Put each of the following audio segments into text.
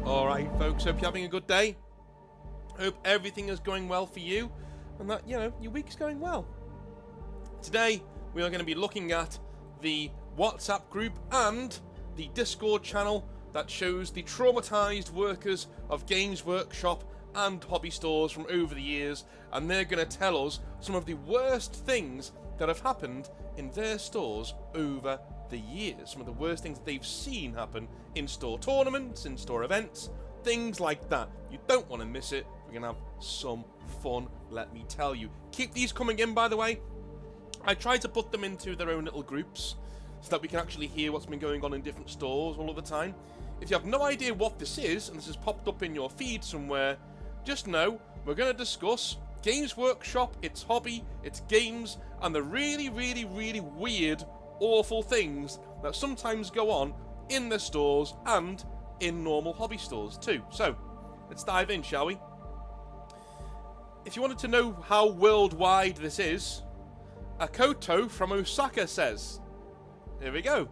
Alright folks, hope you're having a good day. Hope everything is going well for you and that, your week's going well. Today, we are going to be looking at the WhatsApp group and the Discord channel that shows the traumatized workers of Games Workshop and hobby stores from over the years, and they're going to tell us some of the worst things that have happened in their stores over the years. Some of the worst things that they've seen happen in store tournaments, in store events, things like that. You don't want to miss it. We're going to have some fun, let me tell you. Keep these coming in, by the way. I try to put them into their own little groups so that we can actually hear what's been going on in different stores all of the time. If you have no idea what this is, and this has popped up in your feed somewhere, just know we're going to discuss Games Workshop, its hobby, its games, and the really, really, really weird, awful things that sometimes go on in the stores and in normal hobby stores too. So, let's dive in, shall we? If you wanted to know how worldwide this is, Akoto from Osaka says, here we go.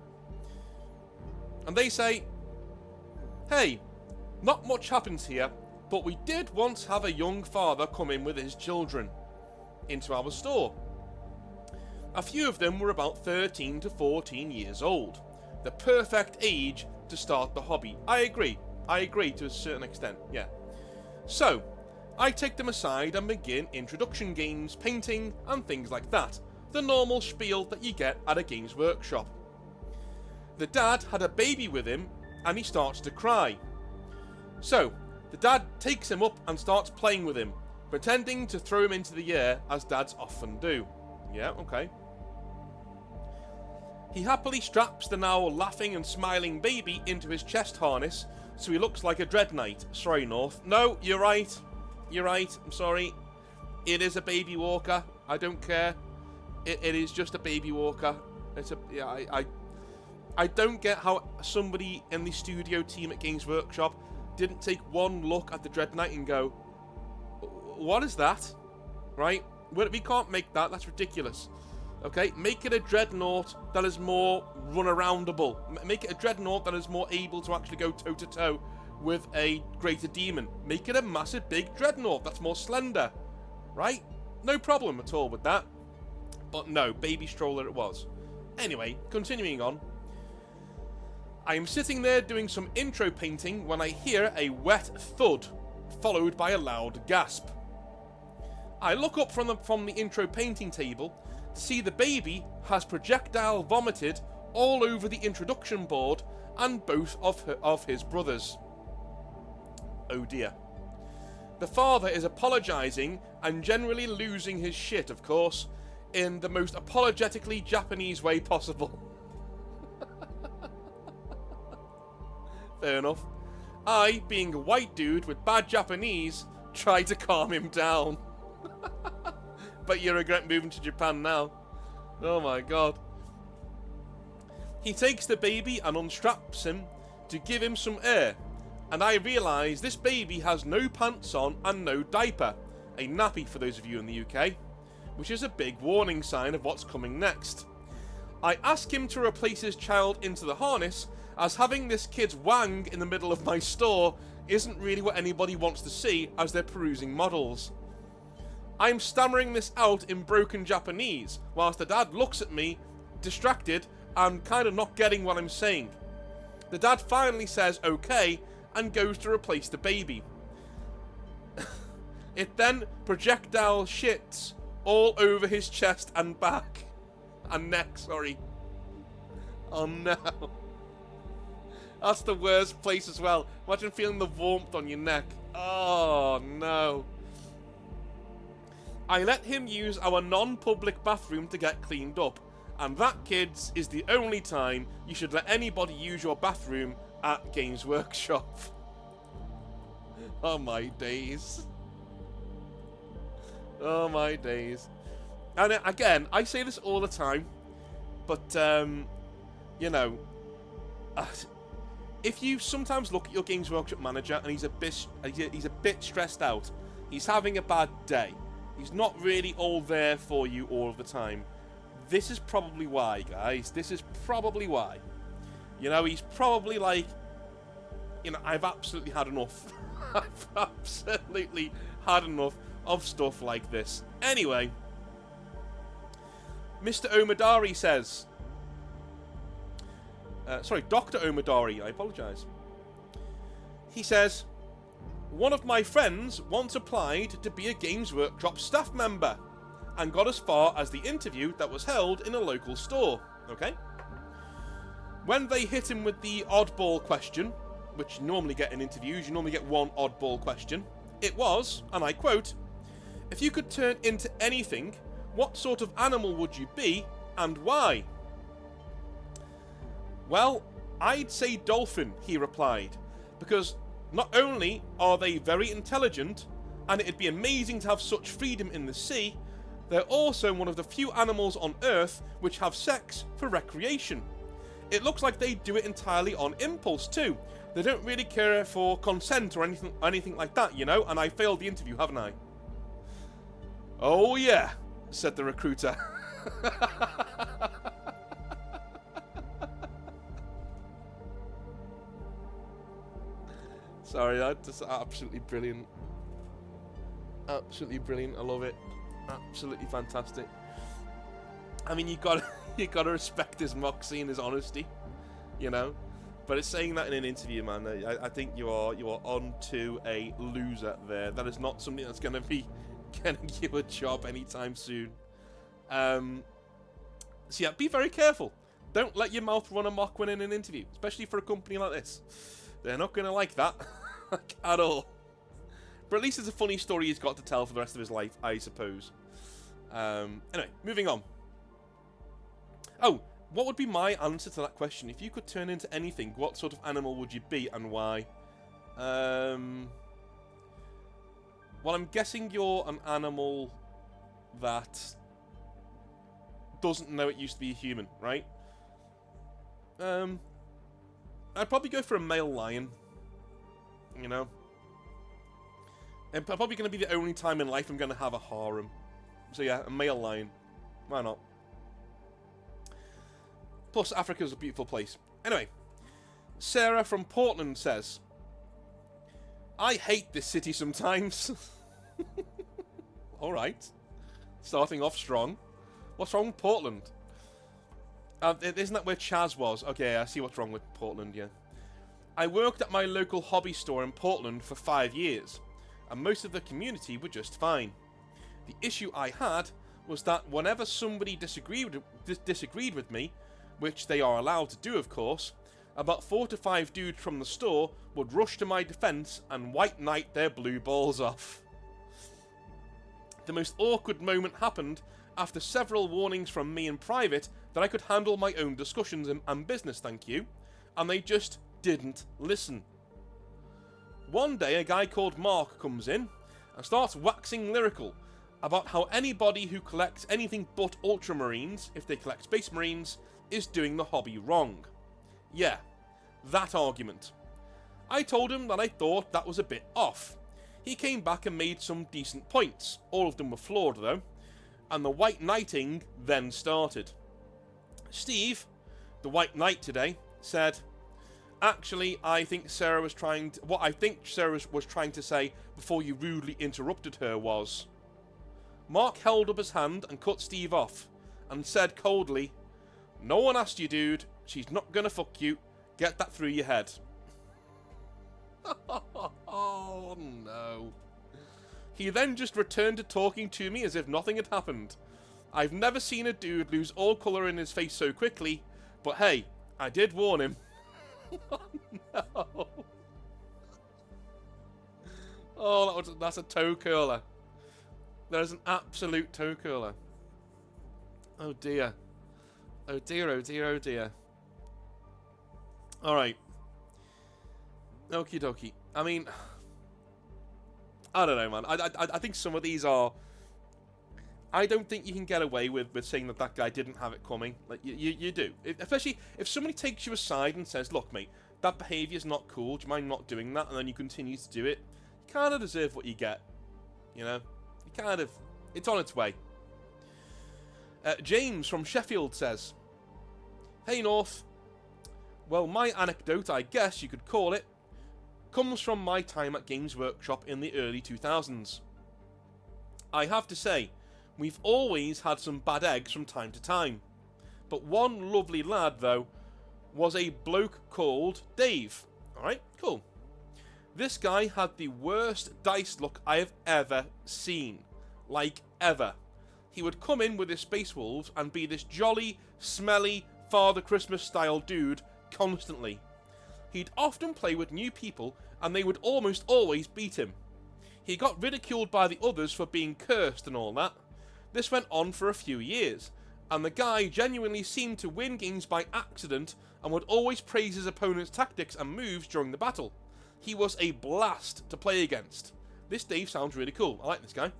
And they say, hey, not much happens here, but we did once have a young father come in with his children into our store. A few of them were about 13 to 14 years old. The perfect age to start the hobby. I agree to a certain extent, yeah. So, I take them aside and begin introduction games, painting, and things like that. The normal spiel that you get at a Games Workshop. The dad had a baby with him, and he starts to cry. So, the dad takes him up and starts playing with him, pretending to throw him into the air, as dads often do. Yeah, okay. He happily straps the now laughing and smiling baby into his chest harness, so he looks like a Dread Knight. Sorry, North. No, you're right. You're right. I'm sorry. It is a baby walker. I don't care. It is just a baby walker. It's a... Yeah, I don't get how somebody in the studio team at Games Workshop didn't take one look at the Dread Knight and go, what is that? Right? We can't make that. That's ridiculous. Okay? Make it a Dreadnought that is more run-aroundable. Make it a Dreadnought that is more able to actually go toe-to-toe with a greater demon. Make it a massive big Dreadnought that's more slender. Right? No problem at all with that. But no, baby stroller it was. Anyway, continuing on. I am sitting there doing some intro painting when I hear a wet thud, followed by a loud gasp. I look up from the intro painting table to see the baby has projectile vomited all over the introduction board and both of his brothers. Oh dear. The father is apologising and generally losing his shit, of course, in the most apologetically Japanese way possible. Fair enough. I, being a white dude with bad Japanese, try to calm him down. But you regret moving to Japan now. Oh my god. He takes the baby and unstraps him to give him some air, and I realise this baby has no pants on and no diaper, a nappy for those of you in the UK, which is a big warning sign of what's coming next. I ask him to replace his child into the harness, as having this kid's wang in the middle of my store isn't really what anybody wants to see as they're perusing models. I'm stammering this out in broken Japanese, whilst the dad looks at me, distracted, and kind of not getting what I'm saying. The dad finally says okay, and goes to replace the baby. It then projectile shits all over his chest and back. And neck, sorry. Oh no. That's the worst place as well. Imagine feeling the warmth on your neck. Oh no. I let him use our non-public bathroom to get cleaned up. And that, kids, is the only time you should let anybody use your bathroom at Games Workshop. Oh my days. Oh my days. And again, I say this all the time, but, you know, if you sometimes look at your Games Workshop manager and he's a bit stressed out, he's having a bad day, he's not really all there for you all of the time, this is probably why, guys. This is probably why. You know, he's probably like, I've absolutely had enough. I've absolutely had enough of stuff like this. Anyway, Mr. Omadari says... sorry, Dr. Omadari, I apologise. He says, one of my friends once applied to be a Games Workshop staff member and got as far as the interview that was held in a local store. Okay? When they hit him with the oddball question, which you normally get in interviews, you normally get one oddball question, it was, and I quote, if you could turn into anything, what sort of animal would you be and why? Well, I'd say dolphin, he replied, because not only are they very intelligent, and it'd be amazing to have such freedom in the sea, they're also one of the few animals on Earth which have sex for recreation. It looks like they do it entirely on impulse too. They don't really care for consent or anything like that, and I failed the interview, haven't I? Oh yeah, said the recruiter. Sorry, that's just absolutely brilliant. Absolutely brilliant. I love it. Absolutely fantastic. I mean, you gotta respect his moxie and his honesty, But it's saying that in an interview, man. I think you are on to a loser there. That is not something that's gonna be getting you a job anytime soon. So yeah, be very careful. Don't let your mouth run amok when in an interview, especially for a company like this. They're not gonna like that at all. But at least it's a funny story he's got to tell for the rest of his life, I suppose. Anyway, moving on. Oh, what would be my answer to that question? If you could turn into anything, what sort of animal would you be and why? Well, I'm guessing you're an animal that doesn't know it used to be a human, right? I'd probably go for a male lion. And probably going to be the only time in life I'm going to have a harem. So yeah, a male lion. Why not? Plus, Africa's a beautiful place. Anyway, Sarah from Portland says, I hate this city sometimes. Alright. Starting off strong. What's wrong with Portland? Isn't that where Chaz was? Okay, I see what's wrong with Portland, yeah. I worked at my local hobby store in Portland for 5 years, and most of the community were just fine. The issue I had was that whenever somebody disagreed with me, which they are allowed to do of course, about 4 to 5 dudes from the store would rush to my defence and white knight their blue balls off. The most awkward moment happened after several warnings from me in private that I could handle my own discussions and business, thank you, and they just didn't listen. One day a guy called Mark comes in and starts waxing lyrical about how anybody who collects anything but ultramarines, if they collect space marines, is doing the hobby wrong. Yeah, that argument. I told him that I thought that was a bit off. He came back and made some decent points, all of them were flawed though, and the white knighting then started. Steve, the white knight today, said, actually, I think Sarah was trying to, what I think Sarah was trying to say before you rudely interrupted her was... Mark held up his hand and cut Steve off, and said coldly, no one asked you, dude. She's not gonna fuck you. Get that through your head. Oh, no. He then just returned to talking to me as if nothing had happened. I've never seen a dude lose all colour in his face so quickly, but hey, I did warn him. Oh, no. Oh, that's a toe curler. There's an absolute toe curler. Oh dear. Oh dear, oh dear, oh dear. Alright. Okie dokie. I mean... I don't know, man. I think some of these are... I don't think you can get away with saying that guy didn't have it coming. Like, you do. Especially if somebody takes you aside and says, look, mate, that behaviour's not cool. Do you mind not doing that? And then you continue to do it. You kind of deserve what you get. You know? You kind of... It's on its way. James from Sheffield says, hey, North. Well, my anecdote, I guess you could call it. comes from my time at Games Workshop in the early 2000s. I have to say, we've always had some bad eggs from time to time. But one lovely lad, though, was a bloke called Dave. Alright, cool. This guy had the worst dice luck I have ever seen. Like, ever. He would come in with his Space Wolves and be this jolly, smelly, Father Christmas style dude constantly. He'd often play with new people and they would almost always beat him. He got ridiculed by the others for being cursed and all that. This went on for a few years, and the guy genuinely seemed to win games by accident and would always praise his opponent's tactics and moves during the battle. He was a blast to play against. This Dave sounds really cool. I like this guy.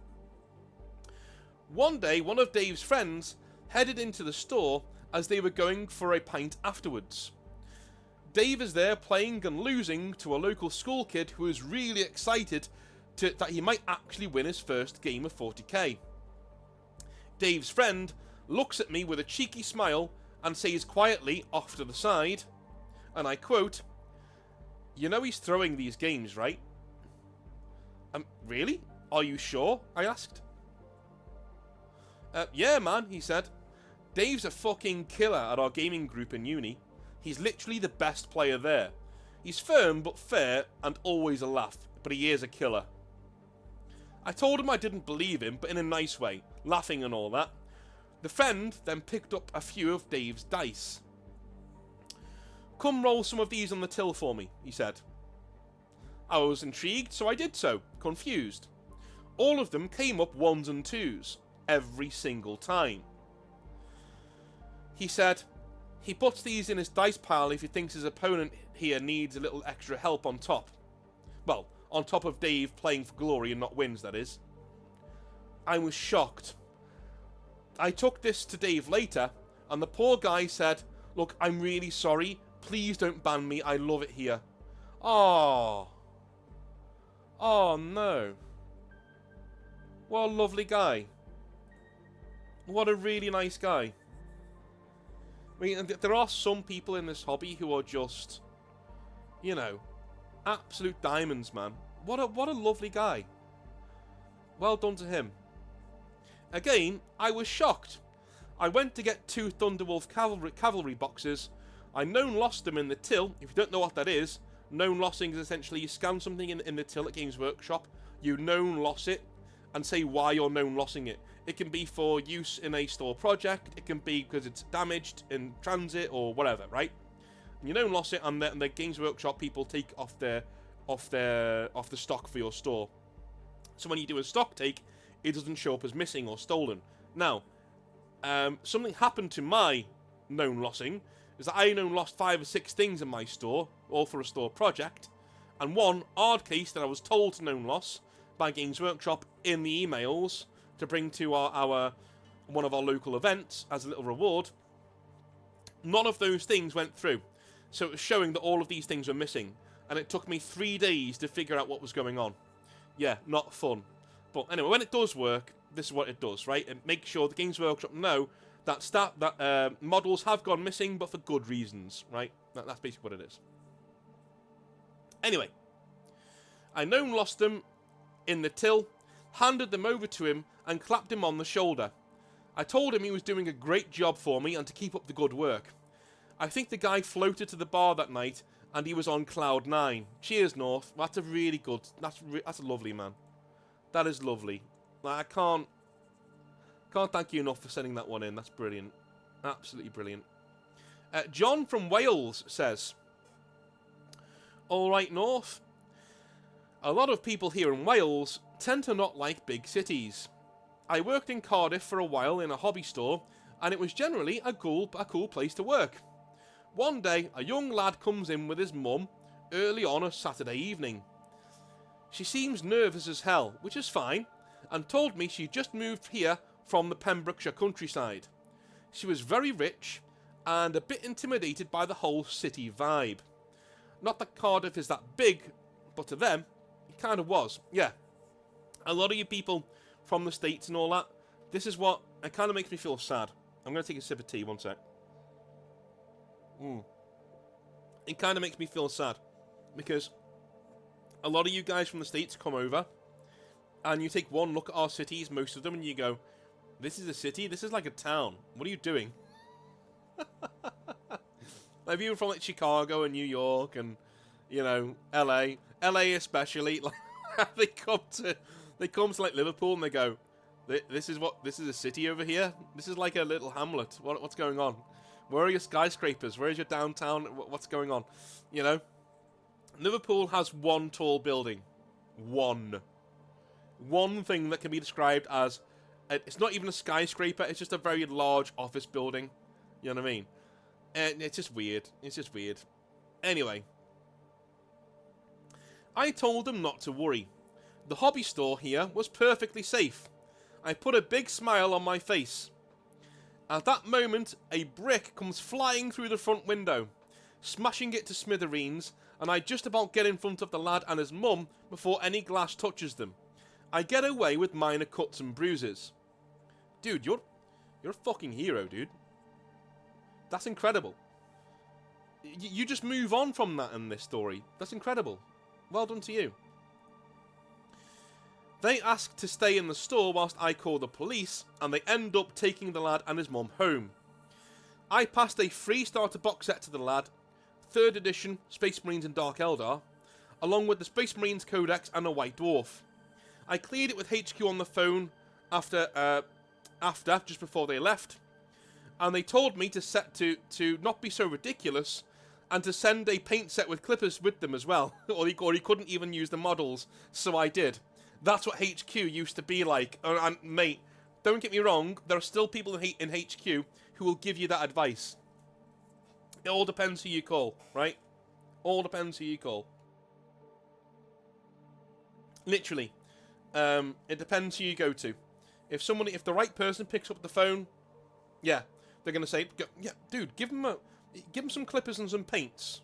One day, one of Dave's friends headed into the store as they were going for a pint afterwards. Dave is there playing and losing to a local school kid who is really excited that he might actually win his first game of 40k. Dave's friend looks at me with a cheeky smile and says quietly off to the side, and I quote, "You know he's throwing these games, right?" Really? Are you sure? I asked. Yeah, man, he said. Dave's a fucking killer at our gaming group in uni. He's literally the best player there. He's firm but fair and always a laugh, but he is a killer. I told him I didn't believe him, but in a nice way, laughing and all that. The friend then picked up a few of Dave's dice. "Come roll some of these on the till for me," he said. I was intrigued, so I did so, confused. All of them came up 1s and 2s, every single time. He said he puts these in his dice pile if he thinks his opponent here needs a little extra help on top. Well, on top of Dave playing for glory and not wins, that is. I was shocked. I took this to Dave later, and the poor guy said, "Look, I'm really sorry. Please don't ban me. I love it here." Oh. Oh, no. What a lovely guy. What a really nice guy. I mean, there are some people in this hobby who are just, you know, absolute diamonds, man. What a lovely guy. Well done to him. Again, I was shocked. I went to get 2 Thunderwolf cavalry boxes. I known lost them in the till. If you don't know what that is, known lossing is essentially you scan something in the till at Games Workshop, you known loss it, and say why you're known lossing it. It can be for use in a store project, it can be because it's damaged in transit or whatever, right? You known loss it, and the Games Workshop people take off the stock for your store. So when you do a stock take, it doesn't show up as missing or stolen. Now, something happened to my known lossing, is that I known lost 5 or 6 things in my store, all for a store project, and one odd case that I was told to known loss by Games Workshop in the emails to bring to our one of our local events as a little reward. None of those things went through, so it was showing that all of these things were missing, and it took me 3 days to figure out what was going on. Yeah, not fun. But anyway, when it does work, this is what it does, right? It makes sure the Games Workshop know that models have gone missing, but for good reasons, right? That's basically what it is. Anyway, I known lost them in the till, handed them over to him, and clapped him on the shoulder. I told him he was doing a great job for me and to keep up the good work. I think the guy floated to the bar that night, and he was on cloud 9. Cheers, North. That's a really good. That's lovely, man. That is lovely. I can't thank you enough for sending that one in. That's brilliant. Absolutely brilliant. John from Wales says, "All right, North. A lot of people here in Wales tend to not like big cities. I worked in Cardiff for a while in a hobby store, and it was generally a cool place to work. One day, a young lad comes in with his mum early on a Saturday evening. She seems nervous as hell, which is fine, and told me she just moved here from the Pembrokeshire countryside. She was very rich and a bit intimidated by the whole city vibe. Not that Cardiff is that big, but to them, it kind of was. Yeah, a lot of you people from the States and all that, this is what, it kind of makes me feel sad. I'm going to take a sip of tea, one sec. It kind of makes me feel sad, because a lot of you guys from the States come over, and you take one look at our cities, most of them, and you go, this is a city? This is like a town. What are you doing? Like, people from like Chicago and New York and, you know, LA especially, like, they come to like Liverpool and they go, this is a city over here? This is like a little hamlet. What's going on? Where are your skyscrapers? Where is your downtown? What's going on? You know? Liverpool has one tall building. One thing that can be described as, it's not even a skyscraper, it's just a very large office building. You know what I mean? And it's just weird. It's just weird. Anyway. I told them not to worry. The hobby store here was perfectly safe. I put a big smile on my face. At that moment, a brick comes flying through the front window, smashing it to smithereens, and I just about get in front of the lad and his mum before any glass touches them. I get away with minor cuts and bruises. Dude, you're a fucking hero, dude. That's incredible. You just move on from that in this story. That's incredible. Well done to you. They ask to stay in the store whilst I call the police, and they end up taking the lad and his mum home. I passed a free starter box set to the lad, 3rd edition Space Marines and Dark Eldar, along with the Space Marines Codex and a White Dwarf. I cleared it with HQ on the phone after just before they left, and they told me to not be so ridiculous and to send a paint set with clippers with them as well, or he couldn't even use the models, so I did. That's what HQ used to be like. And mate, don't get me wrong, there are still people in HQ who will give you that advice. It all depends who you call, right? All depends who you call. Literally. It depends who you go to. If the right person picks up the phone, yeah, they're going to say, yeah, dude, give them some clippers and some paints.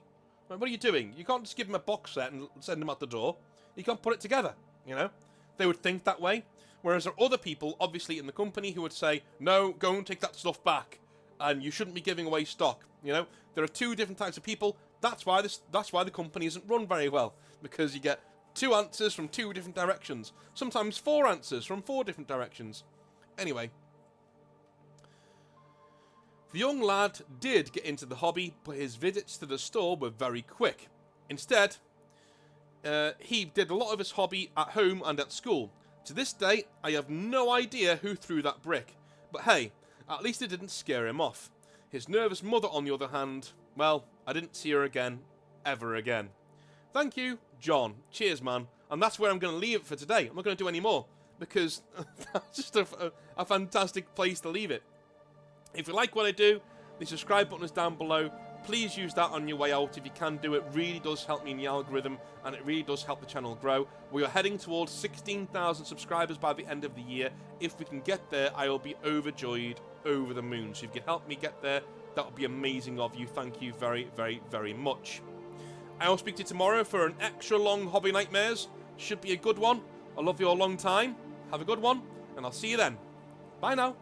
Like, what are you doing? You can't just give them a box set and send them out the door. You can't put it together, you know? They would think that way. Whereas there are other people, obviously in the company, who would say, no, go and take that stuff back. And you shouldn't be giving away stock, you know? There are two different types of people. That's why the company isn't run very well. Because you get 2 answers from 2 different directions. Sometimes 4 answers from 4 different directions. Anyway. The young lad did get into the hobby, but his visits to the store were very quick. Instead, he did a lot of his hobby at home and at school. To this day, I have no idea who threw that brick. But hey, at least it didn't scare him off. His nervous mother, on the other hand, well, I didn't see her again, ever again. Thank you, John. Cheers, man. And that's where I'm going to leave it for today. I'm not going to do any more, because that's just a fantastic place to leave it. If you like what I do, the subscribe button is down below. Please use that on your way out if you can do it. Really does help me in the algorithm, and it really does help the channel grow. We are heading towards 16,000 subscribers by the end of the year. If we can get there, I will be overjoyed, over the moon. So if you can help me get there, that would be amazing of you. Thank you very, very, very much. I will speak to you tomorrow for an extra long Hobby Nightmares. Should be a good one. I love you a long time. Have a good one, and I'll see you then. Bye now.